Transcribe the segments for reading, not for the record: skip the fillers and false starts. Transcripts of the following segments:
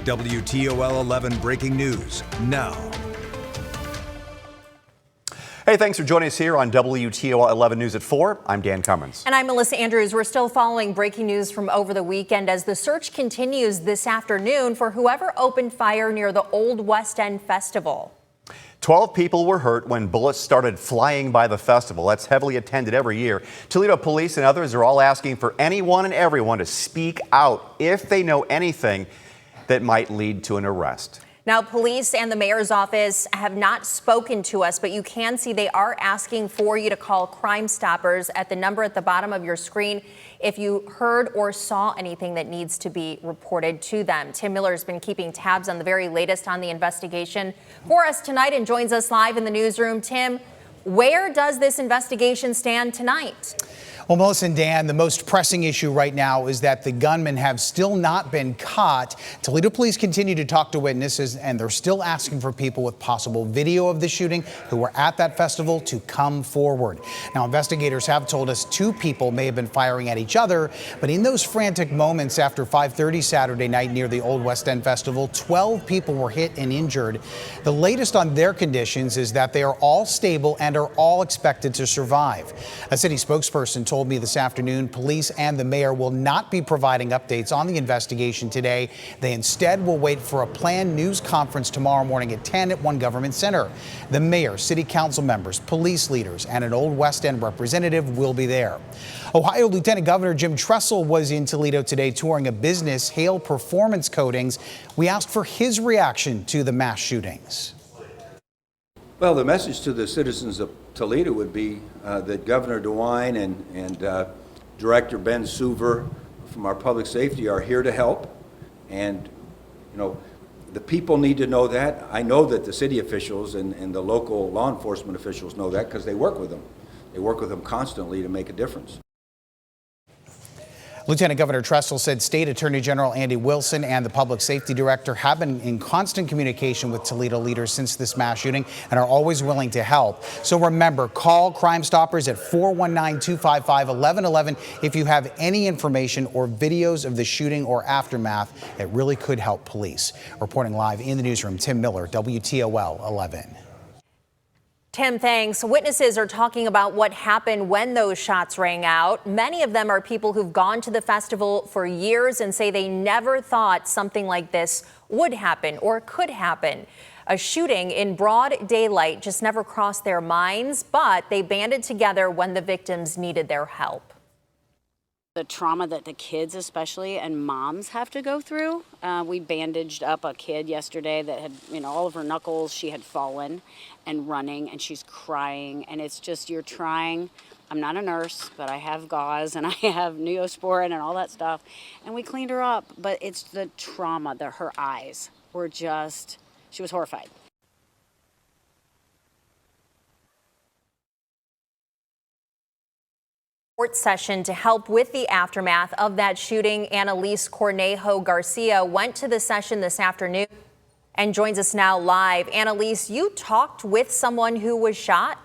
WTOL 11 breaking news now. Hey, thanks for joining us here on WTOL 11 News at 4. I'm Dan Cummins. And I'm Melissa Andrews. We're still following breaking news from over the weekend as the search continues this afternoon for whoever opened fire near the Old West End Festival. 12 people were hurt when bullets started flying by the festival. That's heavily attended every year. Toledo police and others are all asking for anyone and everyone to speak out if they know anything that might lead to an arrest. Now, police and the mayor's office have not spoken to us, but you can see they are asking for you to call Crime Stoppers at the number at the bottom of your screen if you heard or saw anything that needs to be reported to them. Tim Miller has been keeping tabs on the very latest on the investigation for us tonight and joins us live in the newsroom. Tim, where does this investigation stand tonight? Well, Melissa and Dan, the most pressing issue right now is that the gunmen have still not been caught. Toledo police continue to talk to witnesses, and they're still asking for people with possible video of the shooting who were at that festival to come forward. Now, investigators have told us 2 people may have been firing at each other, but in those frantic moments after 5:30 Saturday night near the Old West End Festival, 12 people were hit and injured. The latest on their conditions is that they are all stable and are all expected to survive. A city spokesperson told me this afternoon police and the mayor will not be providing updates on the investigation today. They instead will wait for a planned news conference tomorrow morning at 10 at One Government Center. The mayor, city council members, police leaders, and an Old West End representative will be there. Ohio Lieutenant Governor Jim Tressel was in Toledo today touring a business, Hale Performance Coatings. We asked for his reaction to the mass shootings. Well, the message to the citizens of Toledo would be that Governor DeWine and Director Ben Suver from our public safety are here to help. And, you know, the people need to know that. I know that the city officials and the local law enforcement officials know that because they work with them. They work with them constantly to make a difference. Lieutenant Governor Tressel said State Attorney General Andy Wilson and the Public Safety Director have been in constant communication with Toledo leaders since this mass shooting and are always willing to help. So remember, call Crime Stoppers at 419-255-1111 if you have any information or videos of the shooting or aftermath that really could help police. Reporting live in the newsroom, Tim Miller, WTOL 11. Tim, thanks. Witnesses are talking about what happened when those shots rang out. Many of them are people who've gone to the festival for years and say they never thought something like this would happen or could happen. A shooting in broad daylight just never crossed their minds, but they banded together when the victims needed their help. The trauma that the kids especially and moms have to go through. We bandaged up a kid yesterday that had, all of her knuckles, she had fallen and running and she's crying. And it's just, you're trying. I'm not a nurse, but I have gauze and I have Neosporin and all that stuff. And we cleaned her up, but it's the trauma that her eyes were just, she was horrified. Court session to help with the aftermath of that shooting. Annalise Cornejo Garcia went to the session this afternoon and joins us now live. Annalise, you talked with someone who was shot?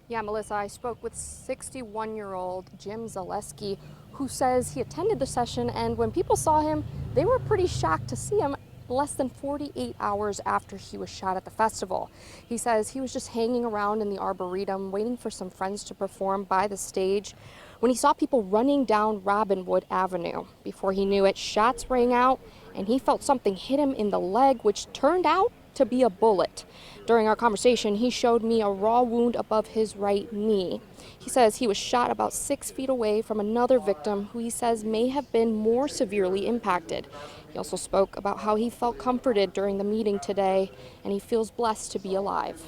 Yeah, Melissa, I spoke with 61-year-old Jim Zaleski, who says he attended the session, and when people saw him, they were pretty shocked to see him less than 48 hours after he was shot at the festival. He says he was just hanging around in the Arboretum waiting for some friends to perform by the stage when he saw people running down Robinwood Avenue. Before he knew it, shots rang out and he felt something hit him in the leg, which turned out to be a bullet. During our conversation, he showed me a raw wound above his right knee. He says he was shot about 6 feet away from another victim who he says may have been more severely impacted. He also spoke about how he felt comforted during the meeting today, and he feels blessed to be alive.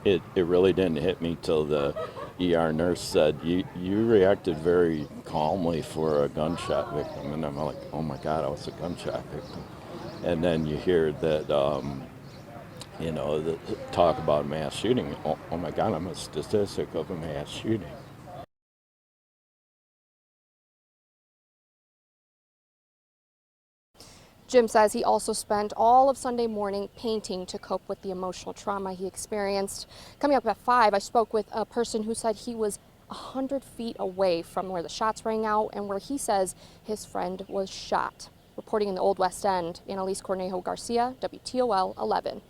It really didn't hit me till the ER nurse said, you reacted very calmly for a gunshot victim. And I'm like, oh my God, I was a gunshot victim. And then you hear that, the talk about mass shooting. Oh my God, I'm a statistic of a mass shooting. Jim says he also spent all of Sunday morning painting to cope with the emotional trauma he experienced. Coming up at 5, I spoke with a person who said he was 100 feet away from where the shots rang out and where he says his friend was shot. Reporting in the Old West End, Annalise Cornejo Garcia, WTOL 11.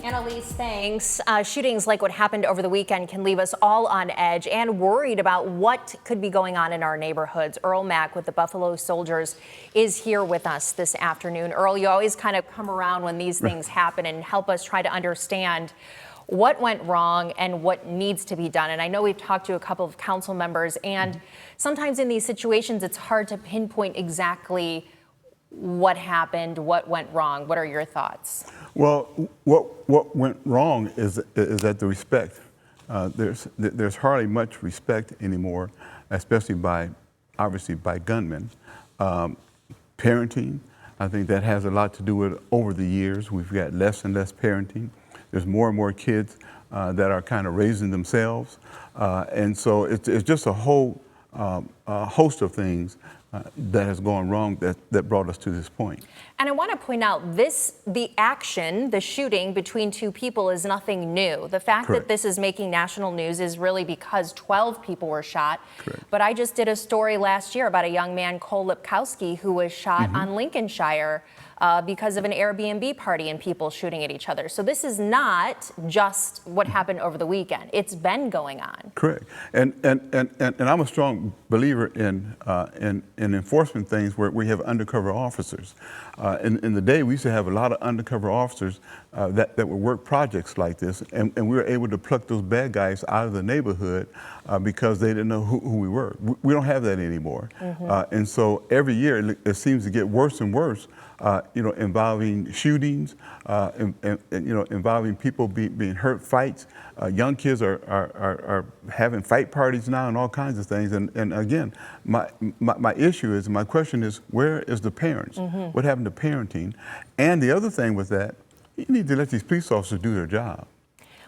Annalise, thanks. Shootings like what happened over the weekend can leave us all on edge and worried about what could be going on in our neighborhoods. Earl Mack with the Buffalo Soldiers is here with us this afternoon. Earl, you always kind of come around when these things happen and help us try to understand what went wrong and what needs to be done. And I know we've talked to a couple of council members, and sometimes in these situations, it's hard to pinpoint exactly what happened, what went wrong. What are your thoughts? Well, what went wrong is that the respect. There's hardly much respect anymore, especially obviously by gunmen. Parenting, I think that has a lot to do with over the years. We've got less and less parenting. There's more and more kids that are kind of raising themselves. And so it's just a whole host of things that has gone wrong that brought us to this point. And I want to point out the shooting between two people is nothing new. The fact Correct. that this is making national news is really because 12 people were shot. Correct. But I just did a story last year about a young man, Cole Lipkowski, who was shot on Lincolnshire because of an Airbnb party and people shooting at each other. So this is not just what happened over the weekend. It's been going on. Correct. And I'm a strong believer in enforcement things where we have undercover officers. In the day, we used to have a lot of undercover officers that would work projects like this, and we were able to pluck those bad guys out of the neighborhood because they didn't know who we were. We don't have that anymore. And so every year it seems to get worse and worse, involving shootings, involving people being hurt, fights. Young kids are having fight parties now and all kinds of things. And again, my issue is, my question is, where is the parents? What happened to parenting? And the other thing with that, you need to let these police officers do their job.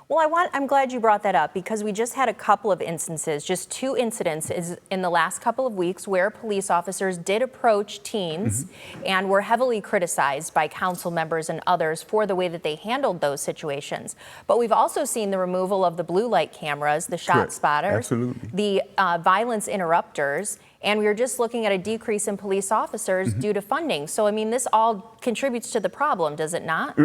Well, I'm glad you brought that up, because we just had a couple of instances, just two incidents in the last couple of weeks where police officers did approach teens and were heavily criticized by council members and others for the way that they handled those situations. But we've also seen the removal of the blue light cameras, the shot Correct. spotters, Absolutely. the violence interrupters, and we were just looking at a decrease in police officers due to funding. So, I mean, this all contributes to the problem, does it not?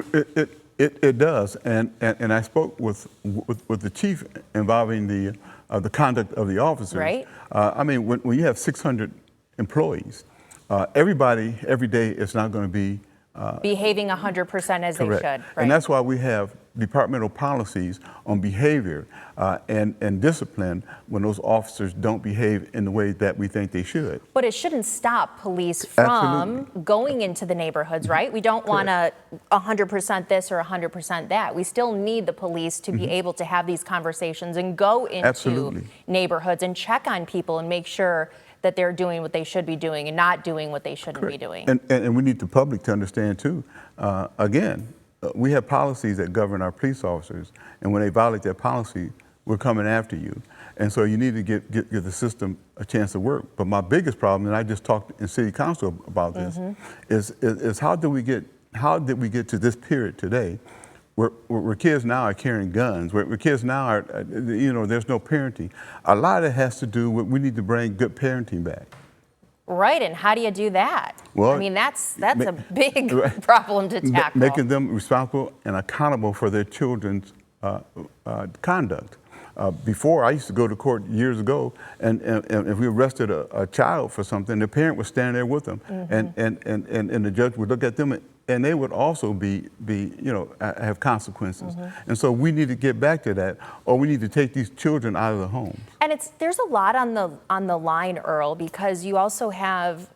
It does, and I spoke with the chief involving the conduct of the officers. Right. I mean, when you have 600 employees, everybody every day is not going to be Behaving 100% as correct. they should. Right. And that's why we have departmental policies on behavior and discipline when those officers don't behave in the way that we think they should. But it shouldn't stop police from going into the neighborhoods, right? We don't want to 100% this or 100% that. We still need the police to be able to have these conversations and go into neighborhoods and check on people and make sure that they're doing what they should be doing and not doing what they shouldn't be doing. And we need the public to understand too. We have policies that govern our police officers, and when they violate that policy, we're coming after you. And so you need to give the system a chance to work. But my biggest problem, and I just talked in city council about this, is how did we get to this period today where kids now are carrying guns, where kids now are, there's no parenting. A lot of it has to do with, we need to bring good parenting back. Right, and how do you do that? Well, I mean, that's a big problem to tackle. Making them responsible and accountable for their children's conduct. Before, I used to go to court years ago, and if we arrested a child for something, the parent would stand there with them, and the judge would look at them, and they would also have consequences. And so we need to get back to that, or we need to take these children out of the homes. And there's a lot on the line, Earl, because you also have,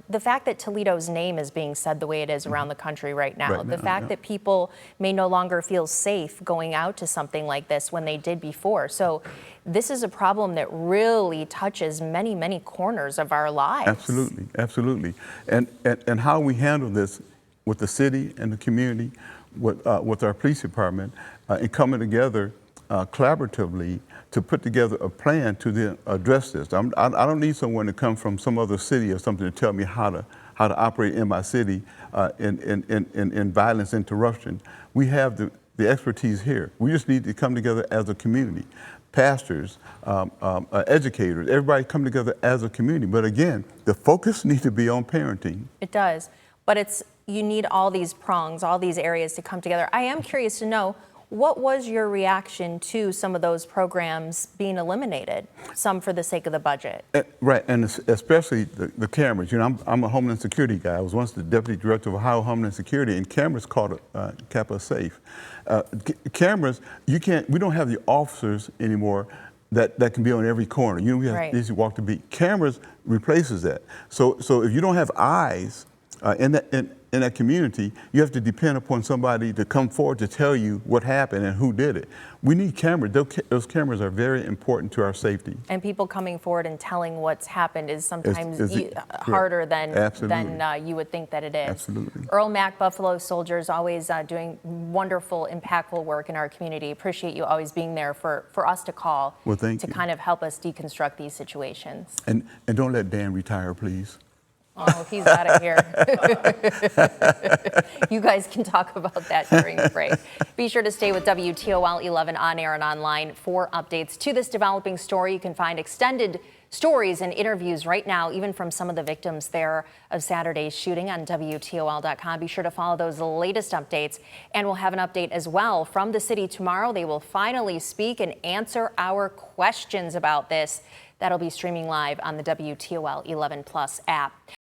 the fact that Toledo's name is being said the way it is around the country right now, the fact that people may no longer feel safe going out to something like this when they did before. So this is a problem that really touches many, many corners of our lives. Absolutely, absolutely. And how we handle this with the city and the community, with our police department, and coming together collaboratively to put together a plan to address this. I don't need someone to come from some other city or something to tell me how to operate in my city in violence interruption. We have the expertise here. We just need to come together as a community. Pastors, educators, everybody come together as a community. But again, the focus needs to be on parenting. It does, but you need all these prongs, all these areas to come together. I am curious to know, what was your reaction to some of those programs being eliminated, some for the sake of the budget? Right, and especially the cameras. You know, I'm a Homeland Security guy. I was once the Deputy Director of Ohio Homeland Security, and cameras kept us safe. Cameras, we don't have the officers anymore that can be on every corner. You know, we have these who walk the beat. Cameras replaces that. So if you don't have eyes in that community, you have to depend upon somebody to come forward to tell you what happened and who did it. We need cameras. Those cameras are very important to our safety. And people coming forward and telling what's happened is sometimes harder than you would think that it is. Absolutely. Earl Mack, Buffalo Soldiers, always doing wonderful, impactful work in our community. Appreciate you always being there for us to call to kind of help us deconstruct these situations. And don't let Dan retire, please. Oh, he's out of here. You guys can talk about that during the break. Be sure to stay with WTOL 11 on air and online for updates to this developing story. You can find extended stories and interviews right now, even from some of the victims there of Saturday's shooting on WTOL.com. Be sure to follow those latest updates. And we'll have an update as well from the city tomorrow. They will finally speak and answer our questions about this. That'll be streaming live on the WTOL 11 Plus app.